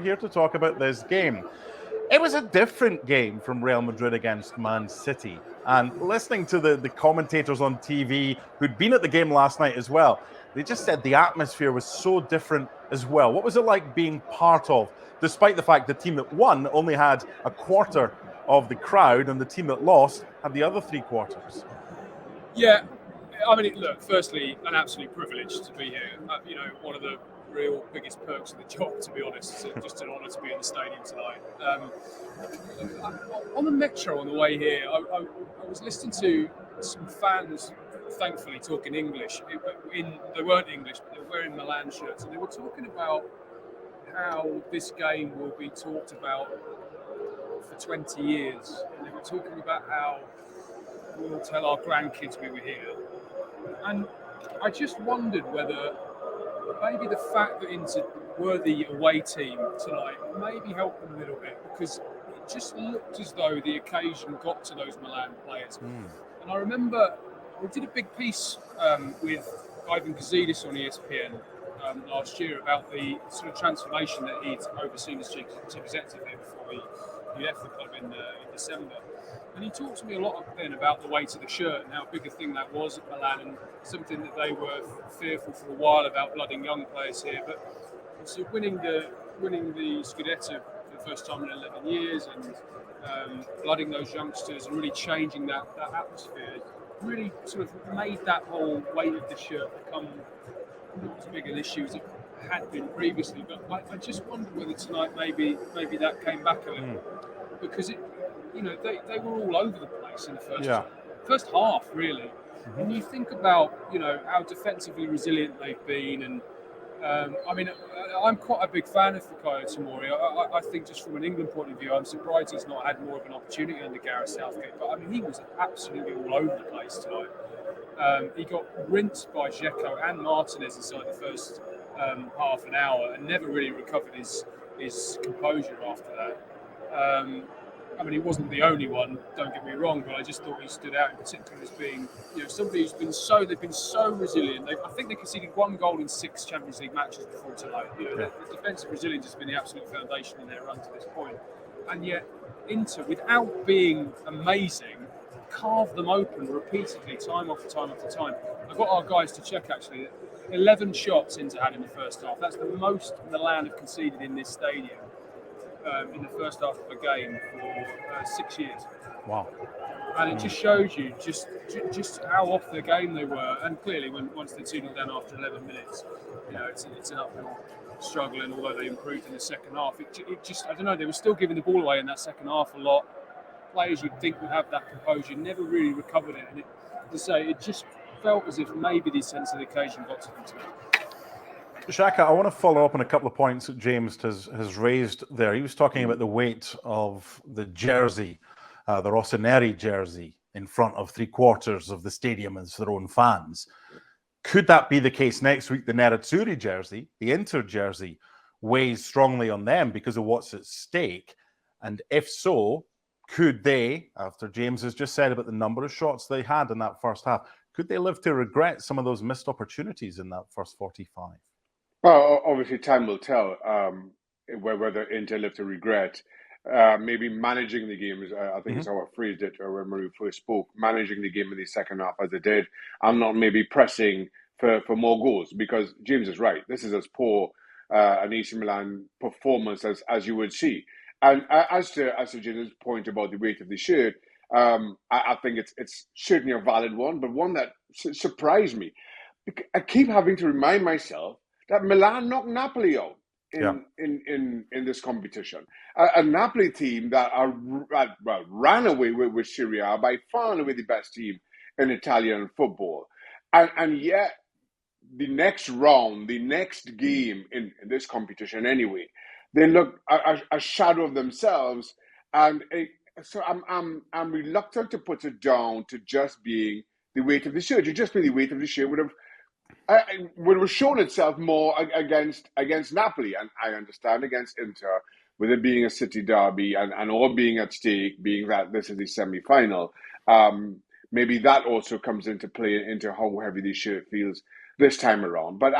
here to talk about this game. It was a different game from Real Madrid against Man City. And listening to the commentators on TV who'd been at the game last night as well, they just said the atmosphere was so different as well. What was it like being part of, despite the fact the team that won only had a quarter of the crowd and the team that lost had the other three quarters? Yeah, I mean, look, firstly, an absolute privilege to be here. One of the real biggest perks of the job, to be honest. So just an honour to be in the stadium tonight. On the metro on the way here, I was listening to some fans, thankfully, talking English. They weren't English, but they were wearing Milan shirts, and they were talking about how this game will be talked about for 20 years. And they were talking about how we'll tell our grandkids we were here. And I just wondered whether maybe the fact that Inter were the away team tonight maybe helped them a little bit, because it just looked as though the occasion got to those Milan players. And I remember we did a big piece with Ivan Gazidis on ESPN last year about the sort of transformation that he'd overseen as chief executive here before he left the club in December. And he talked to me a lot then about the weight of the shirt and how big a thing that was at Milan, and something that they were fearful for a while about blooding young players here. But so winning the Scudetto for the first time in 11 years and blooding those youngsters and really changing that atmosphere really sort of made that whole weight of the shirt become not as big an issue as it had been previously. But I just wondered whether tonight maybe that came back a little, because they were all over the place in the first half, really. When you think about how defensively resilient they've been, and I'm quite a big fan of Fikayo Tomori. I think just from an England point of view, I'm surprised he's not had more of an opportunity under Gareth Southgate. But I mean, he was absolutely all over the place tonight. He got rinsed by Shaka and Martinez inside the first half an hour, and never really recovered his composure after that. He wasn't the only one, don't get me wrong, but I just thought he stood out in particular as being, somebody who's they've been so resilient. I think they conceded 1 goal in 6 Champions League matches before tonight. The defensive resilience has been the absolute foundation in their run to this point. And yet, Inter, without being amazing, carved them open repeatedly, time after time after time. I got our guys to check, actually, 11 shots Inter had in the first half. That's the most Milan have conceded in this stadium in the first half of a game for 6 years. Wow. And it just shows you just how off their game they were. And clearly, once they're 2-0 down after 11 minutes, it's an uphill struggle. And although they improved in the second half, it just, I don't know, they were still giving the ball away in that second half a lot. Players you'd think would have that composure never really recovered it. And it just felt as if maybe the sense of the occasion got to them tonight. Shaka, I want to follow up on a couple of points that James has raised there. He was talking about the weight of the jersey, the Rossoneri jersey, in front of 3/4 of the stadium as their own fans. Could that be the case next week? The Nerazzurri jersey, the Inter jersey, weighs strongly on them because of what's at stake. And if so, could they, after James has just said about the number of shots they had in that first half, could they live to regret some of those missed opportunities in that first 45? Well, obviously, time will tell whether Inter live to regret. Maybe managing the game, I think is how I phrased it when we first spoke, managing the game in the second half as they did, and not maybe pressing for more goals, because James is right. This is as poor an AC Milan performance as you would see. And as to James' point about the weight of the shirt, I think it's certainly a valid one, but one that surprised me. I keep having to remind myself that Milan knocked Napoli out in this competition. A Napoli team that ran away with Serie A, by far and away the best team in Italian football. And yet, the next round, the next game in this competition anyway, they look a shadow of themselves. And so I'm reluctant to put it down to just being the weight of the shirt. You just feel the weight of the shirt would have shown itself more against Napoli, and I understand against Inter, with it being a city derby and all being at stake, being that this is the semi-final. Maybe that also comes into play into how heavy the shirt feels this time around. But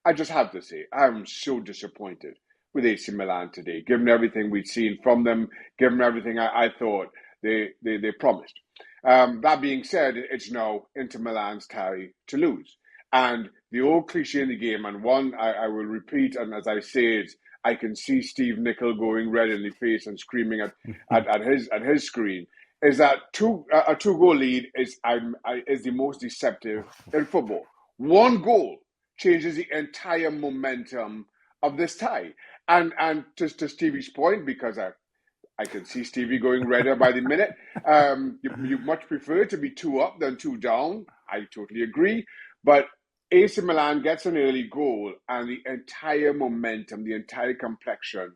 I just have to say, I'm so disappointed with AC Milan today, given everything we'd seen from them, given everything I thought they promised. That being said, it's now Inter Milan's time to lose. And the old cliche in the game, and one I will repeat, and as I say it, I can see Steve Nicol going red in the face and screaming at his screen, is that a 2-goal lead is the most deceptive in football. One goal changes the entire momentum of this tie. And to Stevie's point, because I can see Stevie going redder by the minute, you much prefer to be 2 up than 2 down. I totally agree. But AC Milan gets an early goal and the entire momentum, the entire complexion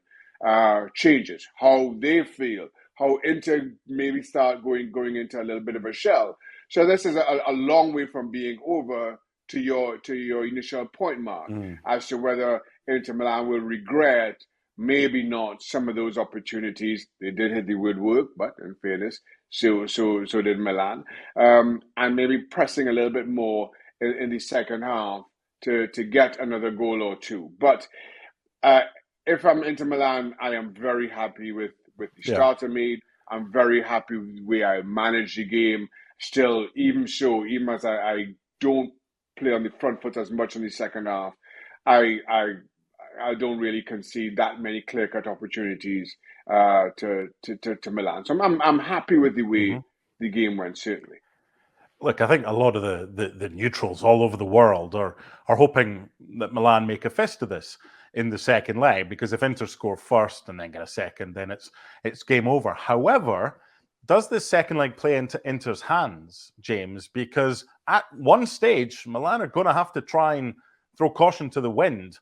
changes. How they feel, how Inter maybe start going into a little bit of a shell. So this is a long way from being over to your initial point, Mark, as to whether Inter Milan will regret maybe not some of those opportunities. They did hit the woodwork, but in fairness, so did Milan, and maybe pressing a little bit more in the second half to get another goal or two. But if I'm Inter Milan, I am very happy with the start I made. I'm very happy with the way I managed the game. Still, even as I don't play on the front foot as much in the second half, I don't really concede that many clear-cut opportunities to Milan. So I'm happy with the way the game went, certainly. Look, I think a lot of the neutrals all over the world are hoping that Milan make a fist of this in the second leg, because if Inter score first and then get a second, then it's game over. However, does this second leg play into Inter's hands, James? Because at one stage, Milan are going to have to try and throw caution to the wind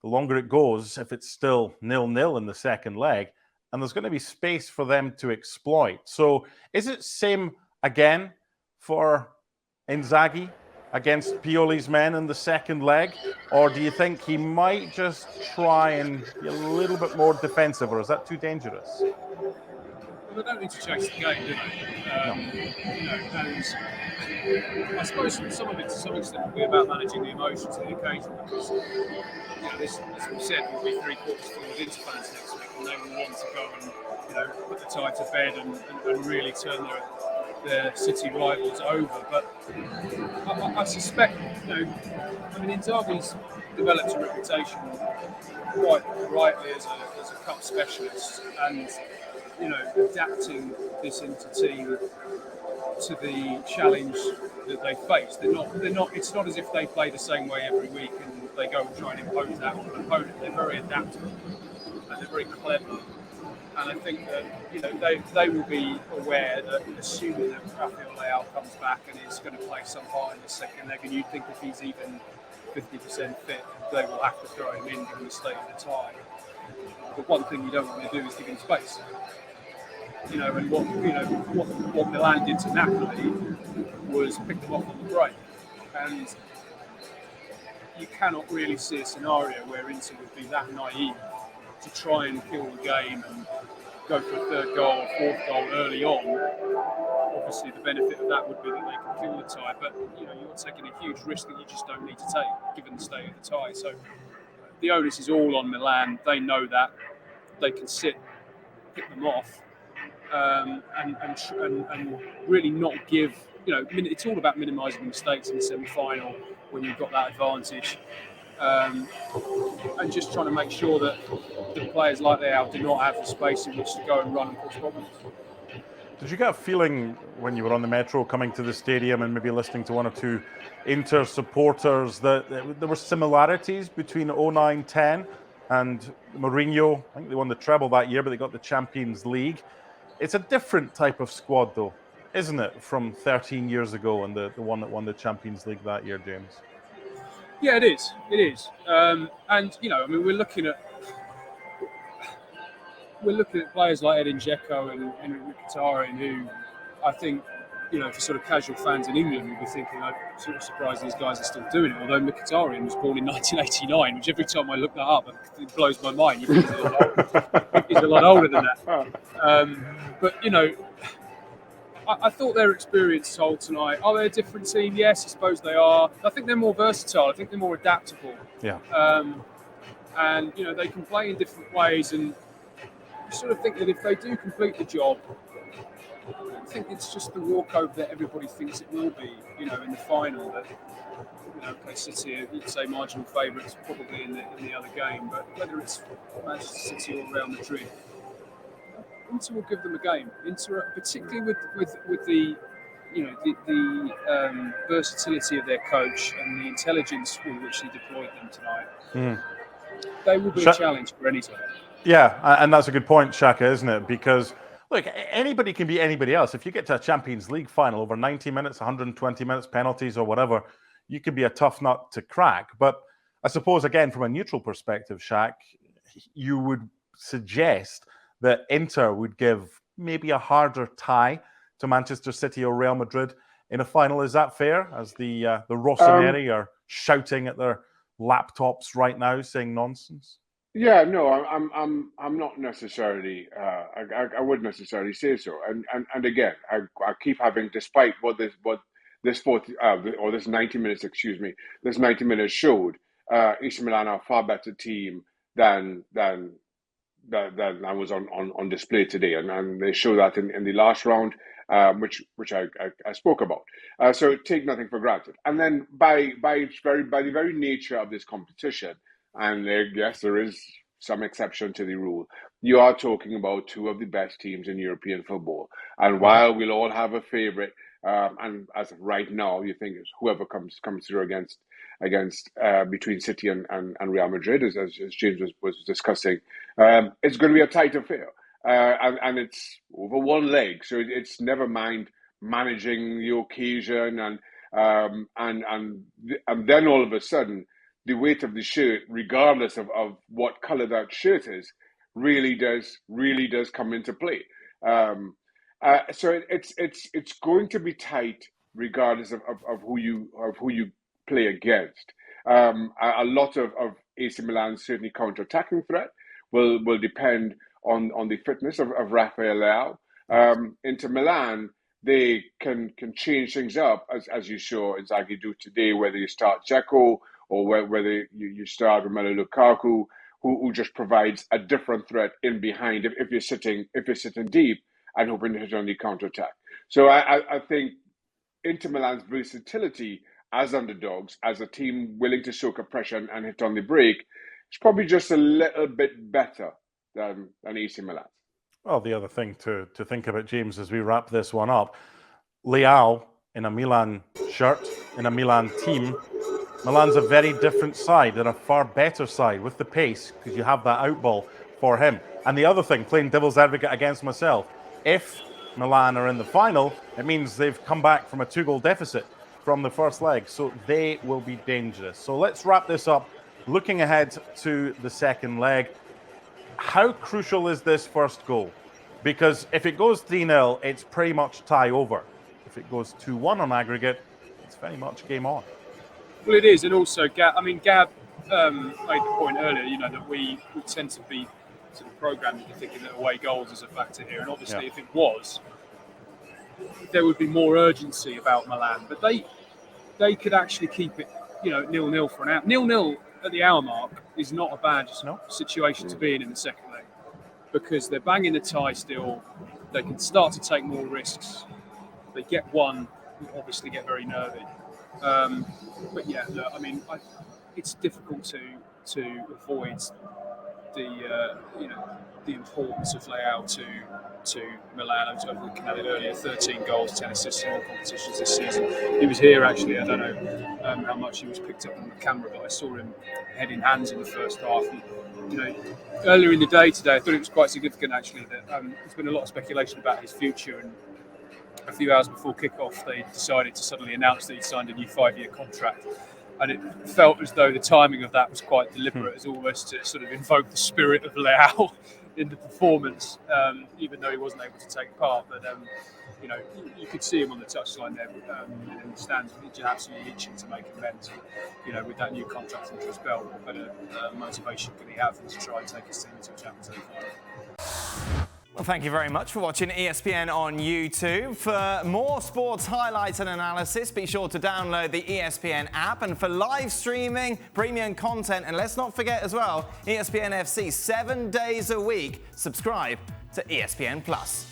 the longer it goes, if it's still 0-0 in the second leg, and there's going to be space for them to exploit. So is it same again for Inzaghi against Pioli's men in the second leg? Or do you think he might just try and be a little bit more defensive, or is that too dangerous? Well, they don't need to chase the game, do they? You know, and I suppose some of it to some extent will be about managing the emotions of the occasion, because this, as we said, will be 3/4 full of Inter fans next week, and they will want to go and put the tie to bed and really turn their city rivals over. But I suspect, Inzaghi's developed a reputation quite rightly as a cup specialist, and adapting this Inter team to the challenge that they face. They're not. It's not as if they play the same way every week and they go and try and impose that on an opponent. They're very adaptable and they're very clever. And I think that they will be aware that, assuming that Rafael Leao comes back and is going to play some part in the second leg, and you think if he's even 50% fit, they will have to throw him in given the state of the tie. But one thing you don't want to do is give him space. And what Milan did to Napoli was pick them off on the break, and you cannot really see a scenario where Inter would be that naive to try and kill the game and go for a third goal or fourth goal early on. Obviously, the benefit of that would be that they can kill the tie, but you're taking a huge risk that you just don't need to take given the state of the tie. So the onus is all on Milan. They know that. They can pick them off, and really not give. It's all about minimising mistakes in the semi-final when you've got that advantage, and just trying to make sure that the players like Leao do not have the space in which to go and run and cause problems. Did you get a feeling when you were on the metro coming to the stadium and maybe listening to one or two Inter supporters that there were similarities between 09-10 and Mourinho? I think they won the treble that year, but they got the Champions League. It's a different type of squad, though, isn't it, from 13 years ago and the one that won the Champions League that year, James? Yeah, it is. It is. We're looking at players like Edin Dzeko and Henrik Mkhitaryan, who I think, for sort of casual fans in England, will be thinking, I'm sort of surprised these guys are still doing it. Although Mkhitaryan was born in 1989, which every time I look that up, it blows my mind. You think he's a lot older than that. But I thought their experience told tonight. Are they a different team? Yes, I suppose they are. I think they're more versatile. I think they're more adaptable. Yeah. And they can play in different ways. And you sort of think that if they do complete the job, I don't think it's just the walkover that everybody thinks it will be. In the final, that City, you'd say marginal favourites probably in the other game. But whether it's Manchester City or Real Madrid, Inter will give them a game. Inter, particularly with the versatility of their coach and the intelligence with which he deployed them tonight, they will be a challenge for any team. Yeah, and that's a good point, Shaka, isn't it? Because, look, anybody can beat anybody else. If you get to a Champions League final over 90 minutes, 120 minutes, penalties or whatever, you could be a tough nut to crack. But I suppose, again, from a neutral perspective, Shaq, you would suggest that Inter would give maybe a harder tie to Manchester City or Real Madrid in a final. Is that fair? As the Rossoneri are shouting at their laptops right now, saying nonsense. Yeah, no, I'm not necessarily. I wouldn't necessarily say so. And again, I keep having, despite what this 90 minutes, this 90 minutes showed, AC Milan are a far better team than I was on display today, and they show that in the last round, which I spoke about. So take nothing for granted. And then by the very nature of this competition, and yes, there is some exception to the rule, you are talking about two of the best teams in European football. And while we'll all have a favourite, and as of right now, you think it's whoever comes through against between City and Real Madrid, as James was discussing, it's going to be a tight affair, and it's over one leg, so it's never mind managing the occasion, and then all of a sudden the weight of the shirt, regardless of what color that shirt is, really does come into play. So it's going to be tight regardless of who you play against. A lot of AC Milan's certainly counter-attacking threat will depend on the fitness of Rafael Leao. Inter Milan, they can change things up, as you saw Inzaghi do today, whether you start Dzeko or whether you start Romelu Lukaku, who just provides a different threat in behind if you're sitting deep and hoping to hit on the counter-attack. So I think Inter Milan's versatility as underdogs, as a team willing to soak up pressure and hit on the break, is probably just a little bit better than AC Milan. Well, the other thing to think about, James, as we wrap this one up, Leao in a Milan shirt, in a Milan team. Milan's a very different side and a far better side with the pace, because you have that outball for him. And the other thing, playing devil's advocate against myself, if Milan are in the final, it means they've come back from a 2-goal deficit from the first leg, so they will be dangerous. So let's wrap this up. Looking ahead to the second leg, how crucial is this first goal? Because if it goes 3-0, it's pretty much tie over. If it goes 2-1 on aggregate, it's very much game on. Well, it is, and also Gab made the point earlier, that we tend to be sort of programmed into thinking that away goals is a factor here, and obviously if it was, there would be more urgency about Milan, but they could actually keep it 0-0 for an hour. 0-0 at the hour mark is not a bad situation to be in the second leg, because they're banging the tie still. They can start to take more risks. They get one, obviously get very nervy. But yeah, look, I mean, it's difficult to avoid the importance of Leao to Milan. I was looking at it earlier: 13 goals, 10 assists in all competitions this season. He was here actually. I don't know how much he was picked up on the camera, but I saw him head in hands in the first half. And, earlier in the day today, I thought it was quite significant actually that there's been a lot of speculation about his future, and a few hours before kickoff, they decided to suddenly announce that he'd signed a new 5-year contract. And it felt as though the timing of that was quite deliberate, as almost to sort of invoke the spirit of Leao in the performance, even though he wasn't able to take part. But, you could see him on the touchline there in the stands, absolutely itching to make amends. With that new contract under his belt, what better motivation could he have than to try and take his team to a Champions League final? Well, thank you very much for watching ESPN on YouTube. For more sports highlights and analysis, be sure to download the ESPN app. And for live streaming, premium content, and let's not forget as well, ESPN FC 7 days a week. Subscribe to ESPN Plus.